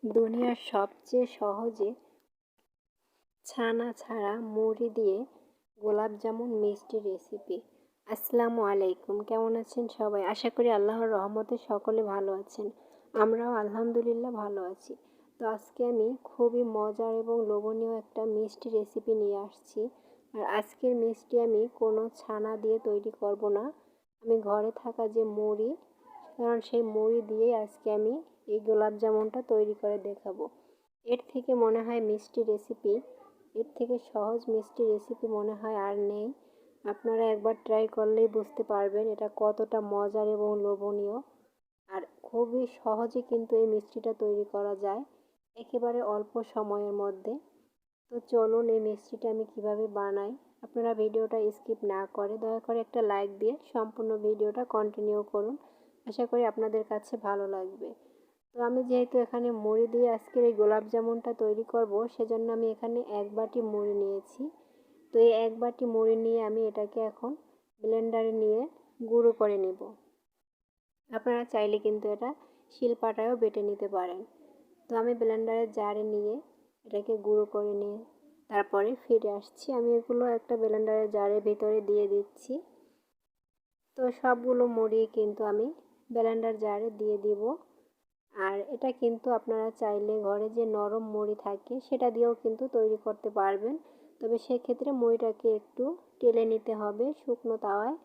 দুনিয়ার সবচেয়ে সহজে ছানা ছাড়া মুড়ি দিয়ে গোলাপ জামুন মিষ্টি রেসিপি। আসসালামু আলাইকুম, কেমন আছেন সবাই? আশা করি আল্লাহর রহমতে সকলে ভালো আছেন। আমরাও আলহামদুলিল্লাহ ভালো আছি। তো আজকে আমি খুবই মজার এবং লোভনীয় একটা মিষ্টি রেসিপি নিয়ে আসছি। আর আজকের মিষ্টি আমি কোনো ছানা দিয়ে তৈরি করব না, আমি ঘরে থাকা যে মুড়ি, কারণ সেই মুড়ি দিয়েই আজকে আমি এই গোলাপ জামুনটা তৈরি করে দেখাবো। এর থেকে মনে হয় মিষ্টি রেসিপি, এর থেকে সহজ মিষ্টি রেসিপি মনে হয় আর নেই। আপনারা একবার ট্রাই করলেই বুঝতে পারবেন এটা কতটা মজার এবং লোভনীয়। আর খুবই সহজে কিন্তু এই মিষ্টিটা তৈরি করা যায় একেবারে অল্প সময়ের মধ্যে। তো চলুন এই মিষ্টিটা আমি কিভাবে বানাই। আপনারা ভিডিওটা স্কিপ না করে দয়া করে একটা লাইক দিয়ে সম্পূর্ণ ভিডিওটা কন্টিনিউ করুন। আশা করি আপনাদের কাছে ভালো লাগবে। তো আমি যেহেতু এখানে মুড়ি দিয়ে আজকের এই গোলাপ জামুনটা তৈরি করব, সেজন্য আমি এখানে 1 বাটি মুড়ি নিয়েছি। তো এই 1 বাটি মুড়ি নিয়ে আমি এটাকে এখন ব্লেন্ডারে নিয়ে গুঁড়ো করে নেব। আপনারা চাইলে কিন্তু এটা শিলপাটায়ও বেটে নিতে পারেন। তো আমি ব্লেন্ডারের জারে নিয়ে এটাকে গুঁড়ো করে নিয়ে তারপরে ফিরে আসছি। আমি এগুলো একটা ব্লেন্ডারের জারের ভিতরে দিয়ে দিচ্ছি। তো সবগুলো মুড়ি কিন্তু আমি ব্লেন্ডার জারে দিয়ে দিব। আর এটা কিন্তু আপনারা চাইলে ঘরে যে নরম মুড়ি থাকে সেটা দিয়েও কিন্তু তৈরি করতে পারবেন। তবে সেক্ষেত্রে মুড়িটাকে একটু টেলে নিতে হবে শুকনো তাওয়ায়,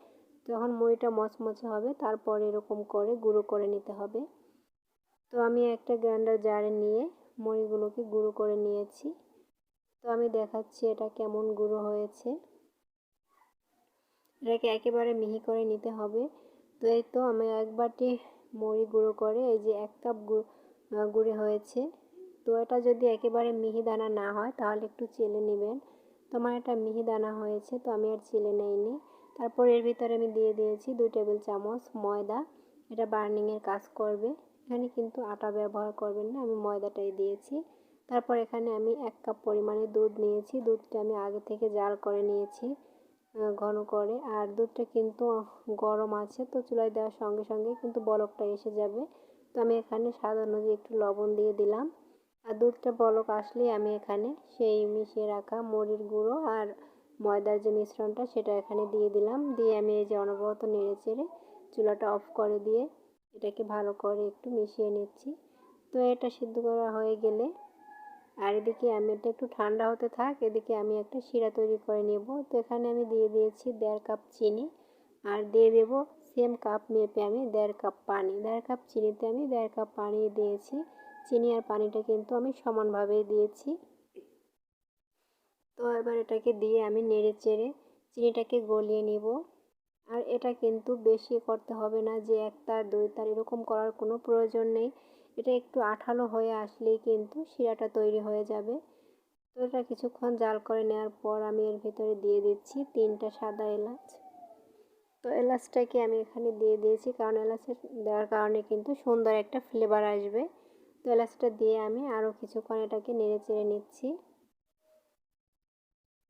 তখন মুড়িটা মচমচে হবে। তারপর এরকম করে গুঁড়ো করে নিতে হবে। তো আমি একটা গ্রাইন্ডার জারে নিয়ে মুড়িগুলোকে গুঁড়ো করে নিয়েছি। তো আমি দেখাচ্ছি এটা কেমন গুঁড়ো হয়েছে। এটাকে একেবারে মিহি করে নিতে হবে। তো এই তো আমি 1 বাটি মুড়ি গুঁড়ো করে এই যে 1 কাপ গুঁড়ো হয়েছে। তো এটা যদি একেবারে মিহি দানা না হয় তাহলে একটু চেলে নেবেন। তো আমার এটা মিহি দানা হয়েছে, তো আমি আর চেলে নেইনি। তারপর এর ভিতরে আমি দিয়ে দিয়েছি 2 টেবিল চামচ ময়দা। এটা বার্নিংয়ের কাজ করবে। এখানে কিন্তু আটা ব্যবহার করবেন না, আমি ময়দাটাই দিয়েছি। তারপর এখানে আমি 1 কাপ পরিমাণে দুধ নিয়েছি। দুধটা আমি আগে থেকে জাল করে নিয়েছি ঘন করে। আর দুধটা কিন্তু গরম আছে, তো চুলায় দেওয়ার সঙ্গে সঙ্গে কিন্তু বলকটা এসে যাবে। তো আমি এখানে স্বাদ অনুযায়ী একটু লবণ দিয়ে দিলাম। আর দুধটা বলক আসলেই আমি এখানে সেই মিশিয়ে রাখা মুড়ির গুঁড়ো আর ময়দার যে মিশ্রণটা সেটা এখানে দিয়ে দিলাম। দিয়ে আমি এই যে অনবরত নেড়ে চেড়ে চুলাটা অফ করে দিয়ে এটাকে ভালো করে একটু মিশিয়ে নিচ্ছি। তো এটা সিদ্ধ করা হয়ে গেলে, আর এদিকে আমি এটা একটু ঠান্ডা হতে থাক, এদিকে আমি একটা শিরা তৈরি করে নেব। তো এখানে আমি দিয়ে দিয়েছি 1.5 কাপ চিনি, আর দিয়ে দেব সেম কাপ মেপে আমি 1.5 কাপ পানি। 1.5 কাপ চিনিতে আমি 1.5 কাপ পানি দিয়েছি। চিনি আর পানিটা কিন্তু আমি সমানভাবেই দিয়েছি। তো এবার এটাকে দিয়ে আমি নেড়ে চেড়ে চিনিটাকে গলিয়ে নিব। আর এটা কিন্তু বেশি করতে হবে না, যে 1 তার 2 তার এরকম করার কোনো প্রয়োজন নেই। এটা একটু আঠালো হয়ে আসলেই কিন্তু শিরাটা তৈরি হয়ে যাবে। তো এটা কিছুক্ষণ জাল করে নেওয়ার পর আমি এর ভিতরে দিয়ে দিচ্ছি 3টা সাদা এলাচ। তো এলাচটাকে আমি এখানে দিয়ে দিয়েছি, কারণ এলাচের দেওয়ার কারণে কিন্তু সুন্দর একটা ফ্লেভার আসবে। তো এলাচটা দিয়ে আমি আরও কিছুক্ষণ এটাকে নেড়ে চেড়ে নিচ্ছি।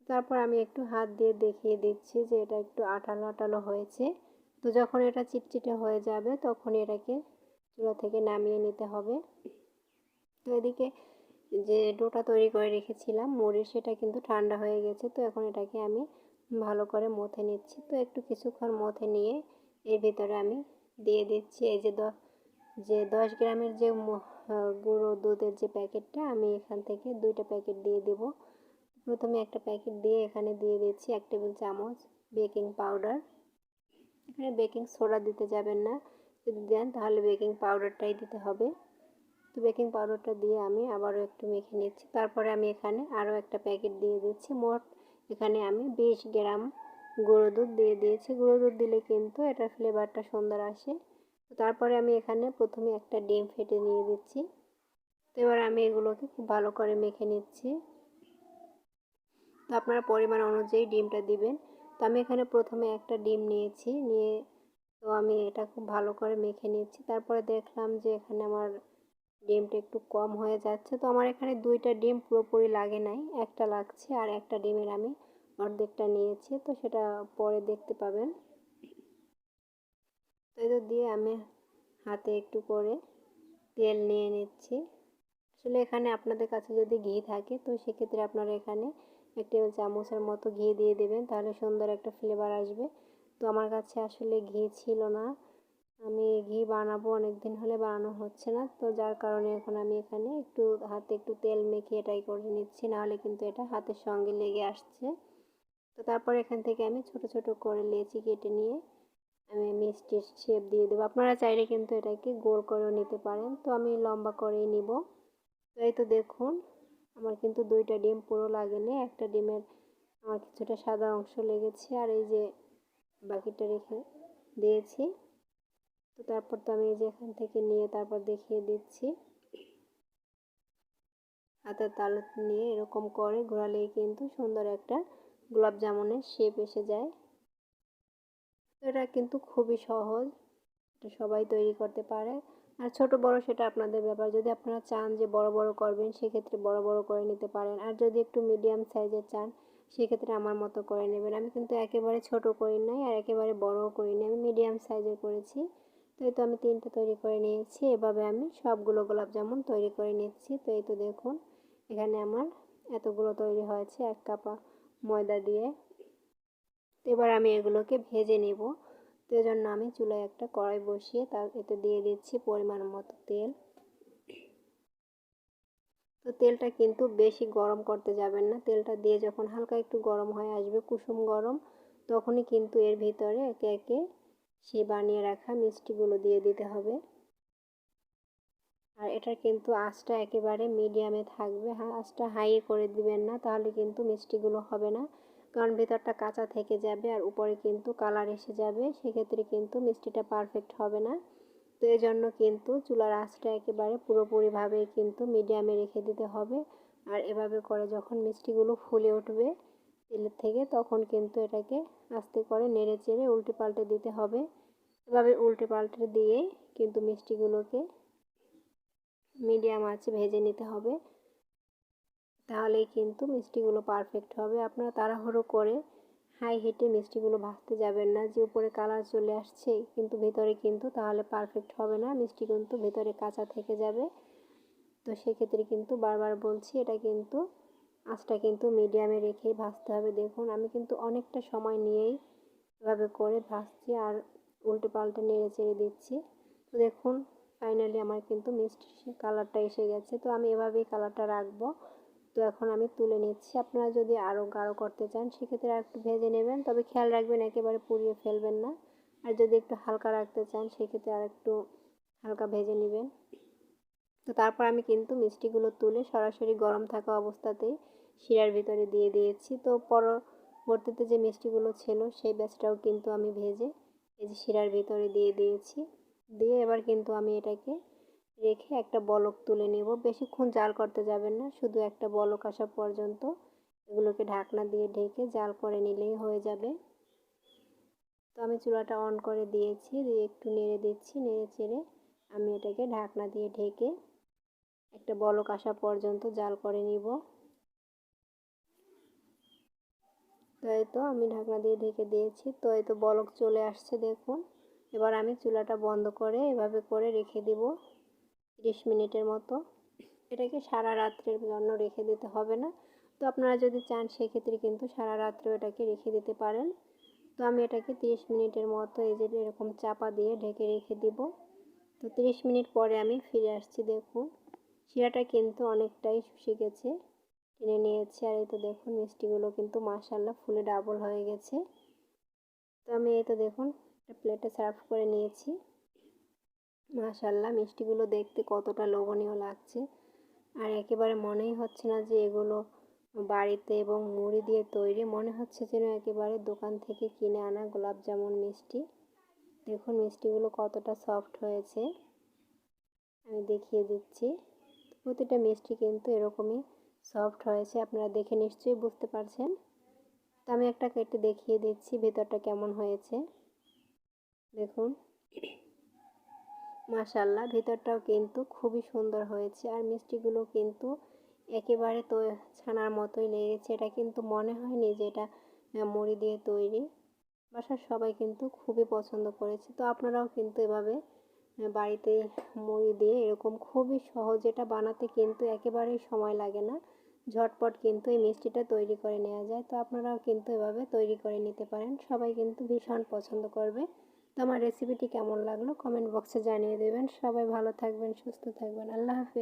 তারপর আমি একটু হাত দিয়ে দেখিয়ে দিচ্ছি যে এটা একটু আঠালো আঠালো হয়েছে। তো যখন এটা চিটচিটে হয়ে যাবে তখন এটাকে চুলা থেকে নামিয়ে নিতে হবে। তো এদিকে যে ডোটা তৈরি করে রেখেছিলাম মুড়ির, সেটা কিন্তু ঠান্ডা হয়ে গেছে। তো এখন এটাকে আমি ভালো করে মথে নিচ্ছি। তো একটু কিছুক্ষণ মথে নিয়ে এর ভিতরে আমি দিয়ে দিচ্ছি এই যে 10 গ্রামের যে গুঁড়ো দুধের যে প্যাকেটটা, আমি এখান থেকে 2টা প্যাকেট দিয়ে দেব। প্রথমে একটা প্যাকেট দিয়ে এখানে দিয়ে দিচ্ছি 1 টেবিল চামচ বেকিং পাউডার। এখানে বেকিং সোডা দিতে যাবেন না, যদি দেন তাহলে বেকিং পাউডারটাই দিতে হবে। তো বেকিং পাউডারটা দিয়ে আমি আবারও একটু মেখে নিচ্ছি। তারপরে আমি এখানে আরও একটা প্যাকেট দিয়ে দিচ্ছি। মোট এখানে আমি 20 গ্রাম গুঁড়ো দুধ দিয়ে দিয়েছি। গুঁড়ো দুধ দিলে কিন্তু এটার ফ্লেভারটা সুন্দর আসে। তো তারপরে আমি এখানে প্রথমে একটা ডিম ফেটে নিয়ে দিচ্ছি। তো এবার আমি এগুলোকে খুব ভালো করে মেখে নিচ্ছি। তো আপনারা পরিমাণ অনুযায়ী ডিমটা দিবেন। তো আমি এখানে প্রথমে একটা ডিম নিয়েছি, নিয়ে তো আমি এটা খুব ভালো করে মেখে নিচ্ছি। তারপরে দেখলাম যে এখানে আমার ডিমটা একটু কম হয়ে যাচ্ছে। তো আমার এখানে 2টা ডিম পুরোপুরি লাগে নাই, একটা লাগছে। আর একটা ডিমের আমি অর্ধেকটা নিয়েছি, তো সেটা পরে দেখতে পাবেন। তো এটা দিয়ে আমি হাতে একটু করে তেল নিয়ে নিচ্ছি। আসলে এখানে আপনাদের কাছে যদি ঘি থাকে তো সেক্ষেত্রে আপনারা এখানে 1 টেবিল চামচের মতো ঘি দিয়ে দেবেন, তাহলে সুন্দর একটা ফ্লেভার আসবে। তো আমার কাছে আসলে ঘি ছিল না, আমি ঘি বানাবো অনেক দিন হলে বানানো হচ্ছে না, তো যার কারণে এখন আমি এখানে হাতে একটু তেল মেখে এটাই করে নিচ্ছি, নাহলে কিন্তু এটা হাতের সঙ্গে লেগে আসছে। তো তারপর এখান থেকে আমি ছোট ছোট করে লেচি কেটে নিয়ে আমি মিষ্টির শেপ দিয়ে দেবো। আপনারা চাইলে কিন্তু এটাকে গোল করেও নিতে পারেন, তো আমি লম্বা করেই নিব। তো এই তো দেখুন, আমার কিন্তু 2টা ডিম পুরো লাগেনি, একটা ডিমের আমার কিছুটা সাদা অংশ লেগেছে, আর এই যে বাকিটা রেখে দিয়েছি। তো তারপর তো আমি এই যে এখান থেকে নিয়ে তারপর দেখিয়ে দিচ্ছি, হাতের তালু নিয়ে এরকম করে ঘোরালেই কিন্তু সুন্দর একটা গোলাপ জামুনের শেপ এসে যায়। তো এটা কিন্তু খুবই সহজ, এটা সবাই তৈরি করতে পারে। আর ছোট বড় সেটা আপনাদের ব্যাপার, যদি আপনারা চান যে বড় বড় করবেন সেক্ষেত্রে বড় বড় করে নিতে পারেন, আর যদি একটু মিডিয়াম সাইজের চান সেক্ষেত্রে আমার মতো করে নেবেন। আমি কিন্তু একেবারে ছোট করি নাই আর একেবারে বড়ও করি নাই, আমি মিডিয়াম সাইজের করেছি। তো এই তো আমি 3টা তৈরি করে নিয়েছি, এভাবে আমি সবগুলো গোলাপ জামুন তৈরি করে নিচ্ছি। তো এই তো দেখুন, এখানে আমার এতগুলো তৈরি হয়েছে 1 কাপ ময়দা দিয়ে। তো এবার আমি এগুলোকে ভেজে নেব। তো এজন্য আমি চুলায় একটা কড়াই বসিয়ে এতে দিয়ে দিচ্ছি পরিমাণ মতো তেল। তো তেলটা কিন্তু বেশি গরম করতে যাবেন না, তেলটা দিয়ে যখন হালকা একটু গরম হয়ে আসবে, কুসুম গরম, তখনই কিন্তু এর ভিতরে একে একে সেই বানিয়ে রাখা মিষ্টিগুলো দিয়ে দিতে হবে। আর এটার কিন্তু আঁচটা একেবারে মিডিয়ামে থাকবে, আঁচটা হাইয়ে করে দিবেন না, তাহলে কিন্তু মিষ্টিগুলো হবে না, কারণ ভেতরটা কাঁচা থেকে যাবে আর উপরে কিন্তু কালার এসে যাবে, সেক্ষেত্রে কিন্তু মিষ্টিটা পারফেক্ট হবে না। তো এই জন্য কিন্তু চুলার আঁচটা একেবারে পুরোপুরিভাবে কিন্তু মিডিয়ামে রেখে দিতে হবে। আর এভাবে করে যখন মিষ্টিগুলো ফুলে উঠবে তেলের থেকে, তখন কিন্তু এটাকে আস্তে করে নেড়ে চেড়ে উল্টে পাল্টে দিতে হবে। এভাবে উল্টে পাল্টে দিয়ে কিন্তু মিষ্টিগুলোকে মিডিয়াম আঁচে ভেজে নিতে হবে, তাহলেই কিন্তু মিষ্টিগুলো পারফেক্ট হবে। আপনারা তাড়াহুড়ো করে হাই হিটে মিষ্টিগুলো ভাজতে যাবেন না, যে উপরে কালার চলে আসছে কিন্তু ভেতরে কিন্তু তাহলে পারফেক্ট হবে না, মিষ্টি কিন্তু ভেতরে কাঁচা থেকে যাবে। তো সেক্ষেত্রে কিন্তু বারবার বলছি, এটা কিন্তু আঁচটা কিন্তু মিডিয়ামে রেখেই ভাজতে হবে। দেখুন আমি কিন্তু অনেকটা সময় নিয়েই এভাবে করে ভাজছি আর উল্টে পাল্টে নেড়ে চেড়ে দিচ্ছি। তো দেখুন ফাইনালি আমার কিন্তু মিষ্টি কালারটা এসে গেছে, তো আমি এভাবেই কালারটা রাখবো। তো এখন আমি তুলে নিচ্ছি, আপনারা যদি আরও গাঢ় করতে চান সেক্ষেত্রে আর একটু ভেজে নেবেন, তবে খেয়াল রাখবেন একেবারে পুড়িয়ে ফেলবেন না। আর যদি একটু হালকা রাখতে চান সেক্ষেত্রে আর একটু হালকা ভেজে নেবেন। তো তারপর আমি কিন্তু মিষ্টিগুলো তুলে সরাসরি গরম থাকা অবস্থাতেই শিরার ভিতরে দিয়ে দিয়েছি। তো পরবর্তীতে যে মিষ্টিগুলো ছিল সেই ব্যাচটাও কিন্তু আমি ভেজে এই যে শিরার ভিতরে দিয়ে দিয়েছি। দিয়ে এবার কিন্তু আমি এটাকে রেখে একটা বলক তুলে নেব, বেশিক্ষণ জাল করতে যাবেন না, শুধু একটা বলক আসা পর্যন্ত এগুলোকে ঢাকনা দিয়ে ঢেকে জাল করে নিলেই হয়ে যাবে। তো আমি চুলাটা অন করে দিয়েছি, দিয়ে একটু নেড়ে দিচ্ছি, নেড়ে চেড়ে আমি এটাকে ঢাকনা দিয়ে ঢেকে একটা বলক আসা পর্যন্ত জাল করে নিব। তো এই তো আমি ঢাকনা দিয়ে ঢেকে দিয়েছি, তো এই তো বলক চলে আসছে দেখুন। এবার আমি চুলাটা বন্ধ করে এভাবে করে রেখে দিব 30 মিনিটের মতো। এটাকে সারা রাত্রের জন্য রেখে দিতে হবে না, তো আপনারা যদি চান সেক্ষেত্রে কিন্তু সারা রাত্রেও এটাকে রেখে দিতে পারেন। তো আমি এটাকে 30 মিনিটের মতো এই যে এরকম চাপা দিয়ে ঢেকে রেখে দিব। তো 30 মিনিট পরে আমি ফিরে আসছি, দেখুন শিরাটা কিন্তু অনেকটাই শুষে গেছে, টেনে নিয়েছে। আর এই তো দেখুন মিষ্টিগুলো কিন্তু মাশাআল্লাহ ফুলে ডাবল হয়ে গেছে। তো আমি এই তো দেখুন একটা প্লেটে সার্ভ করে নিয়েছি। মাশাআল্লাহ মিষ্টিগুলো দেখতে কতটা লোভনীয় লাগছে, আর একেবারে মনেই হচ্ছে না যে এগুলো বাড়িতে এবং মুড়ি দিয়ে তৈরি, মনে হচ্ছে যেন একেবারে দোকান থেকে কিনে আনা গোলাপ জামুন মিষ্টি। দেখুন মিষ্টিগুলো কতটা সফট হয়েছে, আমি দেখিয়ে দিচ্ছি। প্রতিটা মিষ্টি কিন্তু এরকমই সফট হয়েছে, আপনারা দেখে নিশ্চয়ই বুঝতে পারছেন। তো আমি একটা কেটে দেখিয়ে দিচ্ছি ভেতরটা কেমন হয়েছে। দেখুন মাশাআল্লাহ ভেতরটাও কিন্তু খুবই সুন্দর হয়েছে, আর মিষ্টিগুলো কিন্তু একেবারে তো ছানার মতোই লেগেছে, এটা কিন্তু মনে হয়নি যে এটা মুড়ি দিয়ে তৈরি। বাসার সবাই কিন্তু খুবই পছন্দ করেছে। তো আপনারাও কিন্তু এভাবে বাড়িতে মুড়ি দিয়ে এরকম খুবই সহজ, এটা বানাতে কিন্তু একেবারেই সময় লাগে না, ঝটপট কিন্তু এই মিষ্টিটা তৈরি করে নেওয়া যায়। তো আপনারাও কিন্তু এভাবে তৈরি করে নিতে পারেন, সবাই কিন্তু ভীষণ পছন্দ করবে। তো আমার রেসিপিটি কেমন লাগলো কমেন্ট বক্সে জানিয়ে দেবেন। সবাই ভালো থাকবেন, সুস্থ থাকবেন। আল্লাহ হাফেজ।